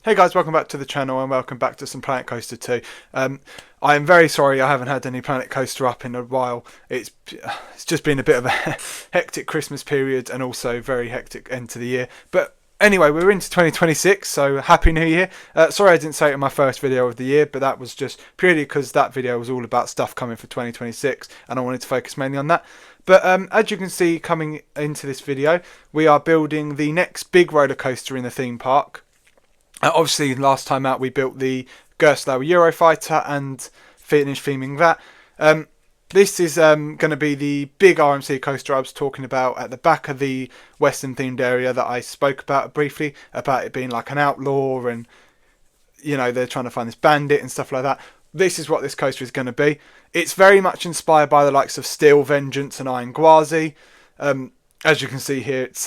Hey guys, welcome back to the channel and welcome back to some Planet Coaster 2. I am very sorry I haven't had any Planet Coaster up in a while. It's just been a bit of a hectic Christmas period and also very hectic end to the year. But anyway, we're into 2026, so Happy New Year. Sorry I didn't say it in my first video of the year, but that was just purely because that video was all about stuff coming for 2026 and I wanted to focus mainly on that. But as you can see coming into this video, we are building the next big roller coaster in the theme park. Obviously, last time out we built the Gerstlauer Eurofighter and finished theming that. This is going to be the big RMC coaster I was talking about at the back of the Western themed area that I spoke about briefly, about it being like an outlaw and, you know, they're trying to find this bandit and stuff like that. This is what this coaster is going to be. It's very much inspired by the likes of Steel Vengeance and Iron Gwazi. As you can see here, it's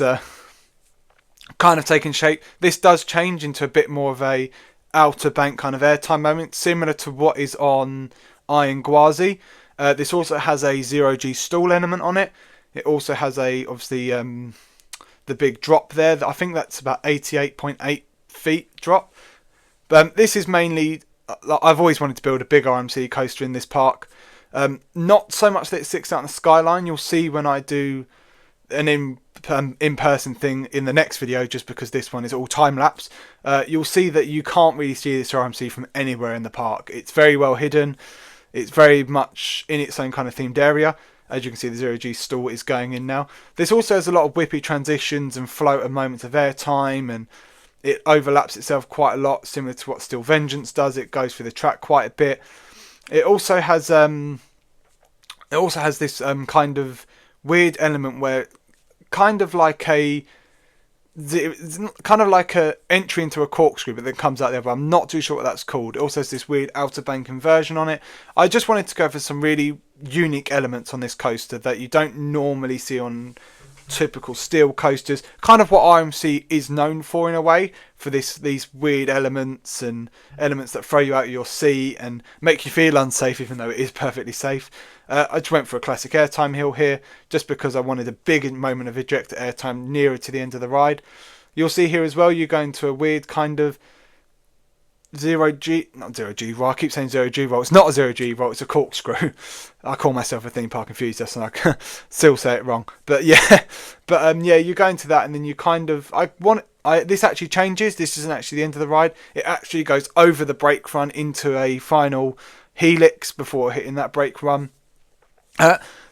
kind of taking shape. This does change into a bit more of a outer bank kind of airtime moment, similar to what is on Iron Gwazi. This also has a 0G stall element on it. It also has a, obviously, the big drop there. I think that's about 88.8 feet drop. But this is mainly, I've always wanted to build a big RMC coaster in this park. Not so much that it sticks out on the skyline. You'll see when I do an in-person thing in the next video, just because this one is all time-lapse. You'll see that you can't really see this RMC from anywhere in the park. It's very well hidden. It's very much in its own kind of themed area. As you can see, the 0G stall is going in now. This also has a lot of whippy transitions and float and moments of airtime, and it overlaps itself quite a lot, similar to what Steel Vengeance does. It goes through the track quite a bit. It also has this kind of weird element where kind of like a entry into a corkscrew, but then comes out the other. I'm not too sure what that's called. It also has this weird outer bank inversion on it. I just wanted to go for some really unique elements on this coaster that you don't normally see on typical steel coasters. Kind of what RMC is known for in a way, for these weird elements and elements that throw you out of your seat and make you feel unsafe, even though it is perfectly safe. I just went for a classic airtime hill here, just because I wanted a big moment of ejector airtime nearer to the end of the ride. You'll see here as well, you go into a weird kind of not zero G roll. I keep saying 0G roll. It's not a 0G roll, it's a corkscrew. I call myself a theme park enthusiast and I still say it wrong. But yeah, yeah, you go into that and then you kind of, this actually changes. This isn't actually the end of the ride. It actually goes over the brake run into a final helix before hitting that brake run.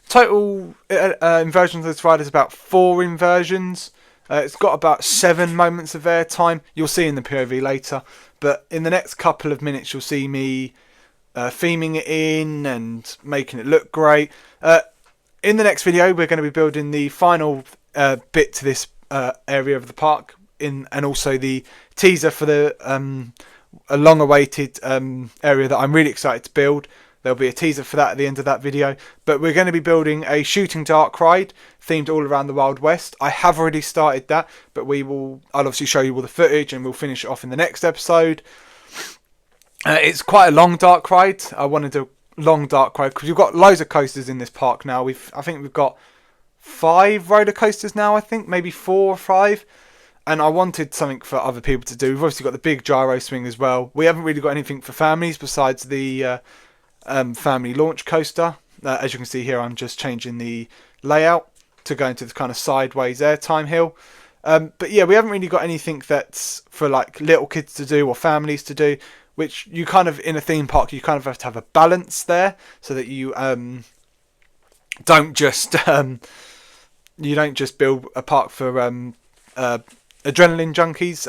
Total inversions of this ride is about 4 inversions. It's got about 7 moments of airtime. You'll see in the POV later. But in the next couple of minutes, you'll see me theming it in and making it look great. In the next video, we're going to be building the final bit to this area of the park, and also the teaser for the a long-awaited area that I'm really excited to build. There'll be a teaser for that at the end of that video. But we're going to be building a shooting dark ride themed all around the Wild West. I have already started that, but I'll obviously show you all the footage and we'll finish it off in the next episode. It's quite a long dark ride. I wanted a long dark ride because we've got loads of coasters in this park now. I think we've got 5 roller coasters now, I think, maybe 4 or 5. And I wanted something for other people to do. We've obviously got the big gyro swing as well. We haven't really got anything for families besides the family launch coaster. As you can see here, I'm just changing the layout to go into the kind of sideways airtime hill. But yeah, we haven't really got anything that's for like little kids to do or families to do, which you kind of, in a theme park, you kind of have to have a balance there so that you don't just build a park for adrenaline junkies,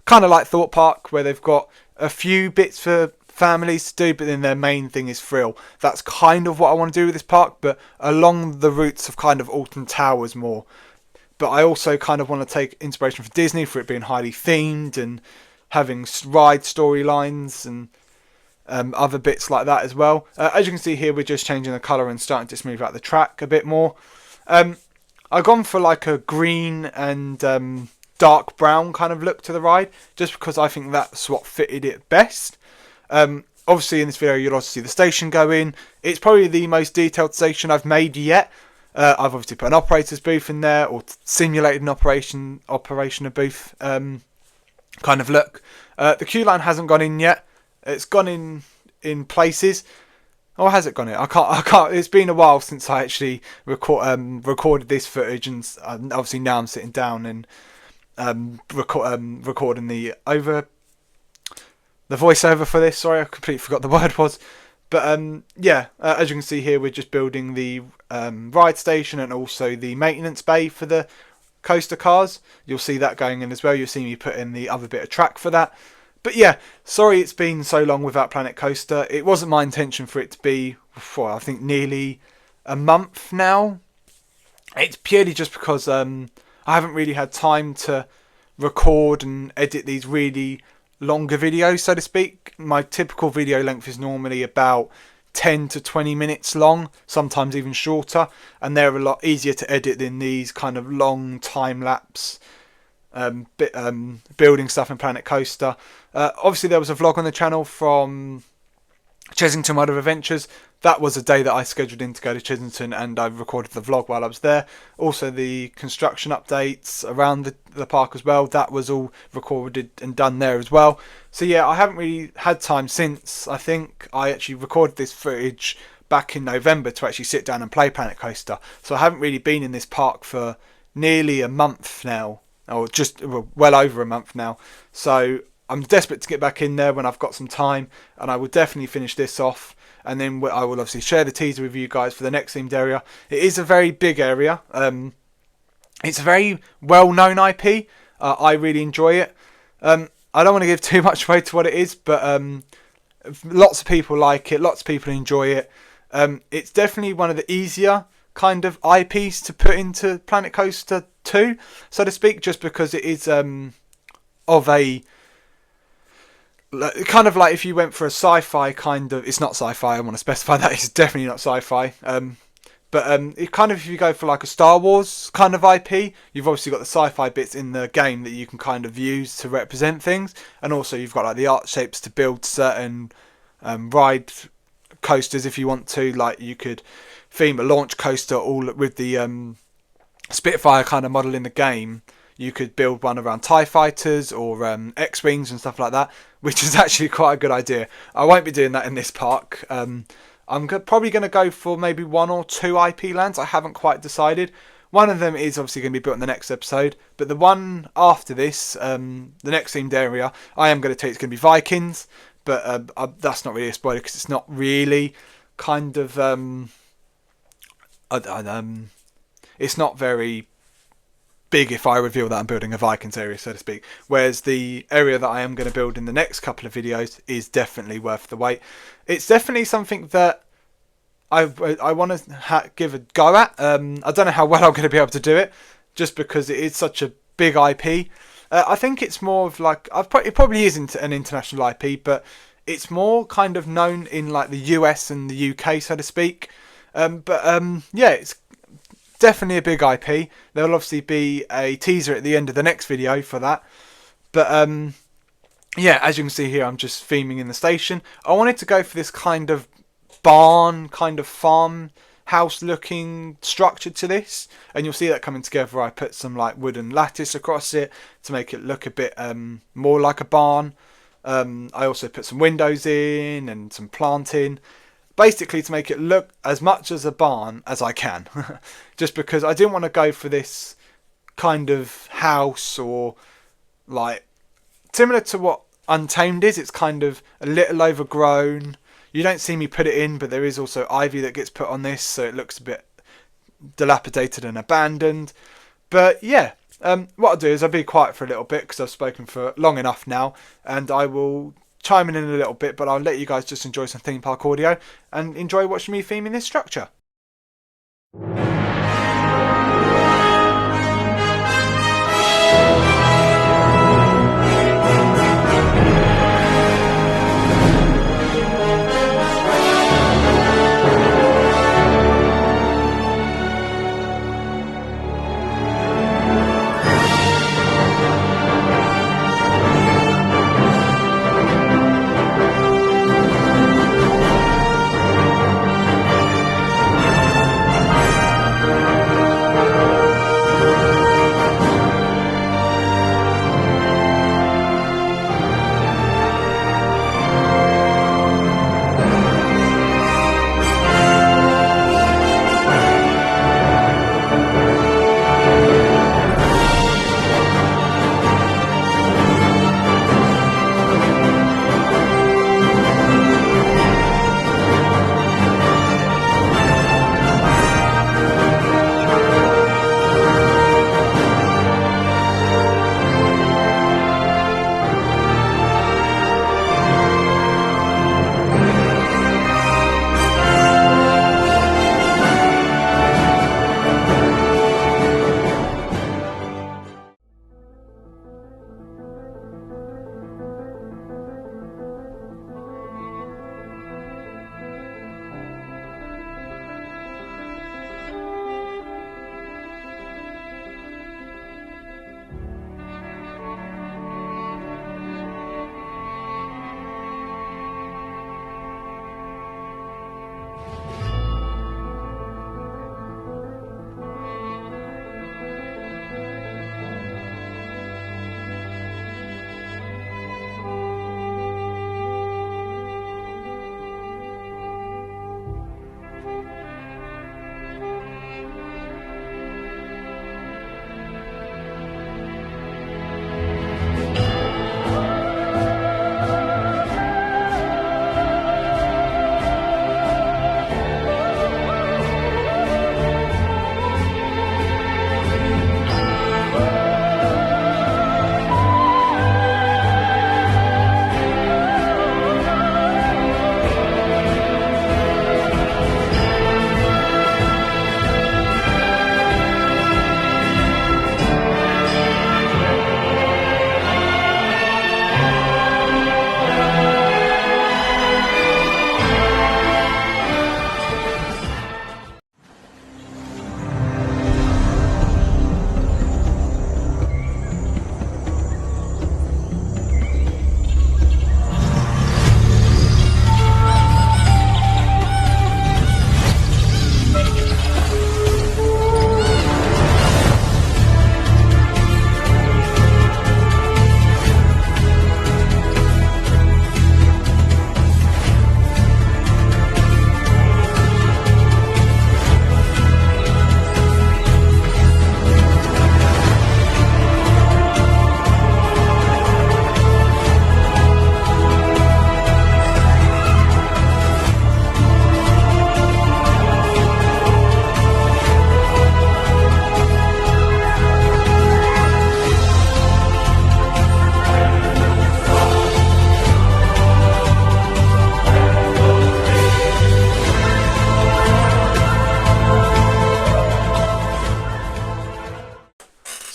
kind of like Thought Park, where they've got a few bits for families to do, but then their main thing is thrill. That's kind of what I want to do with this park, but along the routes of kind of Alton Towers more. But I also kind of want to take inspiration from Disney for it being highly themed and having ride storylines and other bits like that as well. As you can see here, we're just changing the colour and starting to smooth out the track a bit more. I've gone for like a green and dark brown kind of look to the ride, just because I think that's what fitted it best. Obviously in this video you'll also see the station go in. It's probably the most detailed station I've made yet. I've obviously put an operator's booth in there, or simulated an operational booth. kind of look. The queue line hasn't gone in yet. It's gone in places. Or has it gone in? I can't. It's been a while since I actually recorded this footage, and obviously now I'm sitting down and recording the voiceover for this. Sorry, I completely forgot the word was. But yeah, as you can see here, we're just building the ride station and also the maintenance bay for the coaster cars. You'll see that going in as well. You'll see me put in the other bit of track for that. But yeah, sorry it's been so long without Planet Coaster. It wasn't my intention for it to be for, I think, nearly a month now. It's purely just because I haven't really had time to record and edit these really longer videos, so to speak. My typical video length is normally about 10 to 20 minutes long, sometimes even shorter, and they're a lot easier to edit than these kind of long time-lapse building stuff in Planet Coaster. Obviously there was a vlog on the channel from Chesington World of Adventures. That was a day that I scheduled in to go to Chesington, and I recorded the vlog while I was there. Also the construction updates around the park as well, that was all recorded and done there as well. So yeah, I haven't really had time since. I think I actually recorded this footage back in November to actually sit down and play Planet Coaster. So I haven't really been in this park for nearly a month now, or just well over a month now. So I'm desperate to get back in there when I've got some time, and I will definitely finish this off, and then I will obviously share the teaser with you guys for the next themed area. It is a very big area. It's a very well-known IP. I really enjoy it. I don't want to give too much away to what it is, but lots of people like it. Lots of people enjoy it. It's definitely one of the easier kind of IPs to put into Planet Coaster 2, so to speak, just because it is of a kind of like if you went for a sci-fi kind of, it's not sci-fi, I want to specify that, it's definitely not sci-fi, but it kind of, if you go for like a Star Wars kind of IP, you've obviously got the sci-fi bits in the game that you can kind of use to represent things, and also you've got like the art shapes to build certain ride coasters if you want to. Like you could theme a launch coaster all with the Spitfire kind of model in the game. You could build one around TIE fighters or X-Wings and stuff like that, which is actually quite a good idea. I won't be doing that in this park. I'm probably going to go for maybe 1 or 2 IP lands. I haven't quite decided. One of them is obviously going to be built in the next episode, but the one after this, the next themed area, I am going to take it's going to be Vikings, but that's not really a spoiler because it's not really kind of it's not very big if I reveal that I'm building a Vikings area, so to speak. Whereas the area that I am going to build in the next couple of videos is definitely worth the wait. It's definitely something that I want to give a go at. I don't know how well I'm going to be able to do it, just because it is such a big IP. I think it's more of like, it probably isn't an international IP, but it's more kind of known in like the US and the UK, so to speak. Yeah, it's definitely a big IP. There will obviously be a teaser at the end of the next video for that. But yeah, as you can see here, I'm just theming in the station. I wanted to go for this kind of barn, kind of farm house looking structure to this, and you'll see that coming together. I put some like wooden lattice across it to make it look a bit more like a barn. I also put some windows in and some planting, basically to make it look as much as a barn as I can. Just because I didn't want to go for this kind of house, or like similar to what Untamed is. It's kind of a little overgrown. You don't see me put it in, but there is also ivy that gets put on this, so it looks a bit dilapidated and abandoned. But yeah, what I'll do is I'll be quiet for a little bit because I've spoken for long enough now, and I will chime in a little bit, but I'll let you guys just enjoy some theme park audio and enjoy watching me theming this structure.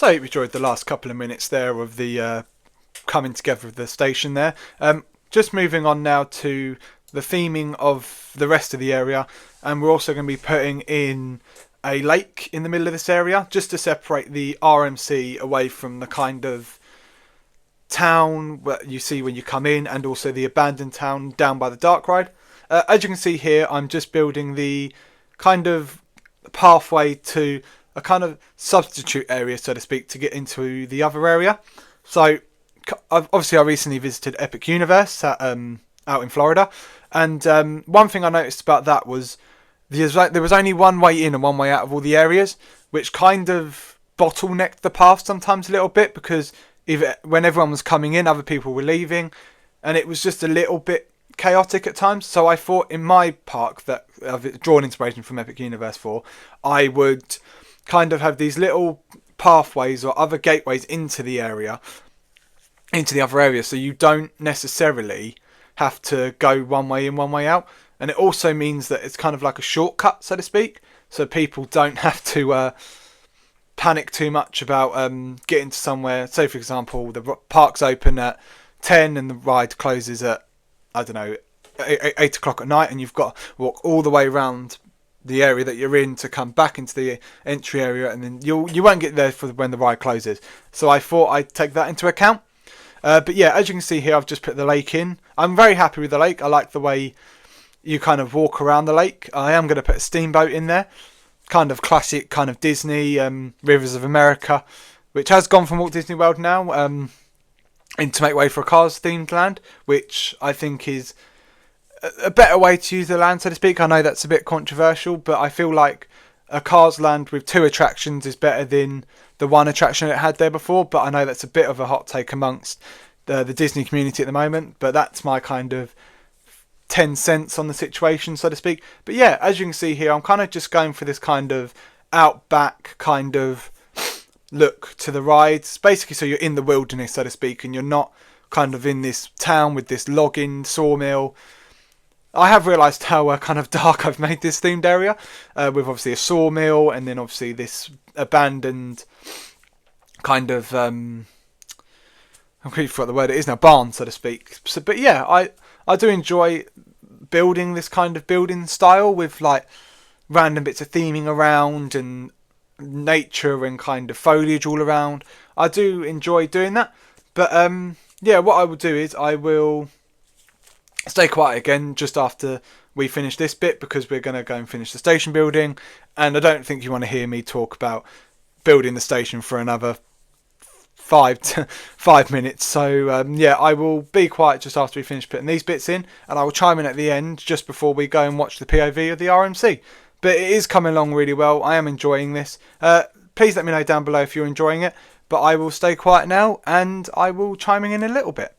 I hope you enjoyed the last couple of minutes there of the coming together of the station there. Just moving on now to the theming of the rest of the area, and we're also going to be putting in a lake in the middle of this area just to separate the RMC away from the kind of town where you see when you come in, and also the abandoned town down by the dark ride. As you can see here, I'm just building the kind of pathway to a kind of substitute area, so to speak, to get into the other area. So obviously I recently visited Epic Universe out in Florida, and one thing I noticed about that was there was only one way in and one way out of all the areas, which kind of bottlenecked the path sometimes a little bit, because when everyone was coming in, other people were leaving, and it was just a little bit chaotic at times. So I thought in my park that I've drawn inspiration from Epic Universe for, I would kind of have these little pathways or other gateways into the area, into the other area, so you don't necessarily have to go one way in, one way out. And it also means that it's kind of like a shortcut, so to speak, so people don't have to panic too much about getting to somewhere. Say, for example, the park's open at 10 and the ride closes at, I don't know, 8 o'clock at night, and you've got to walk all the way around the area that you're in to come back into the entry area, and then you won't get there for when the ride closes. So I thought I'd take that into account. But yeah, as you can see here, I've just put the lake in. I'm very happy with the lake. I like the way you kind of walk around the lake. I am going to put a steamboat in there, kind of classic, kind of Disney, Rivers of America, which has gone from Walt Disney World now in to make way for a Cars themed land, which I think is a better way to use the land, so to speak. I know that's a bit controversial, but I feel like a Cars land with 2 attractions is better than the 1 attraction it had there before. But I know that's a bit of a hot take amongst the Disney community at the moment, but that's my kind of 10 cents on the situation, so to speak. But yeah, as you can see here, I'm kind of just going for this kind of outback kind of look to the rides, basically, so you're in the wilderness, so to speak, and you're not kind of in this town with this logging sawmill. I have realised how kind of dark I've made this themed area, with obviously a sawmill, and then obviously this abandoned kind of I completely forgot the word it is now, barn, so to speak. So, but yeah, I do enjoy building this kind of building style with like random bits of theming around and nature and kind of foliage all around. I do enjoy doing that. But yeah, what I will do is I will stay quiet again just after we finish this bit, because we're going to go and finish the station building, and I don't think you want to hear me talk about building the station for another 5 minutes. So yeah, I will be quiet just after we finish putting these bits in, and I will chime in at the end just before we go and watch the POV of the RMC. But it is coming along really well. I am enjoying this. Please let me know down below if you're enjoying it. But I will stay quiet now, and I will chime in a little bit.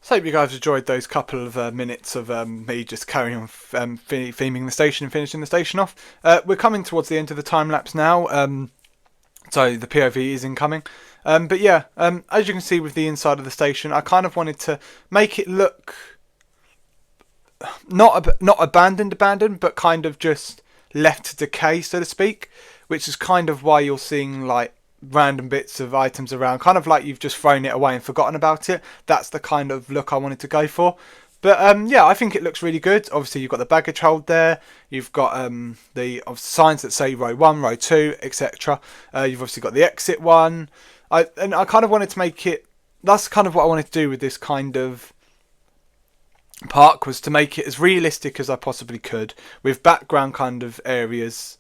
So I hope you guys enjoyed those couple of minutes of me just carrying on theming the station and finishing the station off. We're coming towards the end of the time lapse now, so the POV is incoming. But yeah, as you can see with the inside of the station, I kind of wanted to make it look not abandoned, but kind of just left to decay, so to speak, which is kind of why you're seeing like random bits of items around, kind of like you've just thrown it away and forgotten about it. That's the kind of look I wanted to go for. But yeah, I think it looks really good. Obviously, you've got the baggage hold there. You've got the signs that say row 1, row 2, etc. You've obviously got the exit one. I kind of wanted to make it. That's kind of what I wanted to do with this kind of park, was to make it as realistic as I possibly could, with background kind of areas,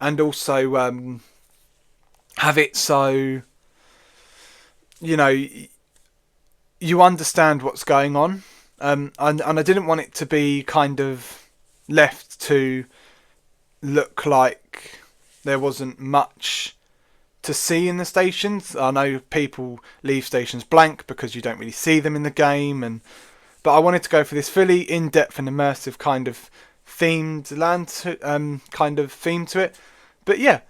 and also have it so you understand what's going on. And I didn't want it to be kind of left to look like there wasn't much to see in the stations. I know people leave stations blank because you don't really see them in the game, but I wanted to go for this fully in-depth and immersive kind of themed kind of theme to it. But yeah,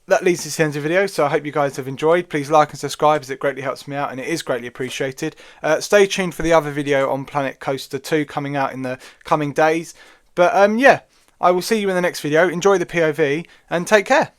that leads us to the end of the video, so I hope you guys have enjoyed. Please like and subscribe, as it greatly helps me out and it is greatly appreciated. Stay tuned for the other video on Planet Coaster 2 coming out in the coming days. But yeah, I will see you in the next video. Enjoy the POV and take care.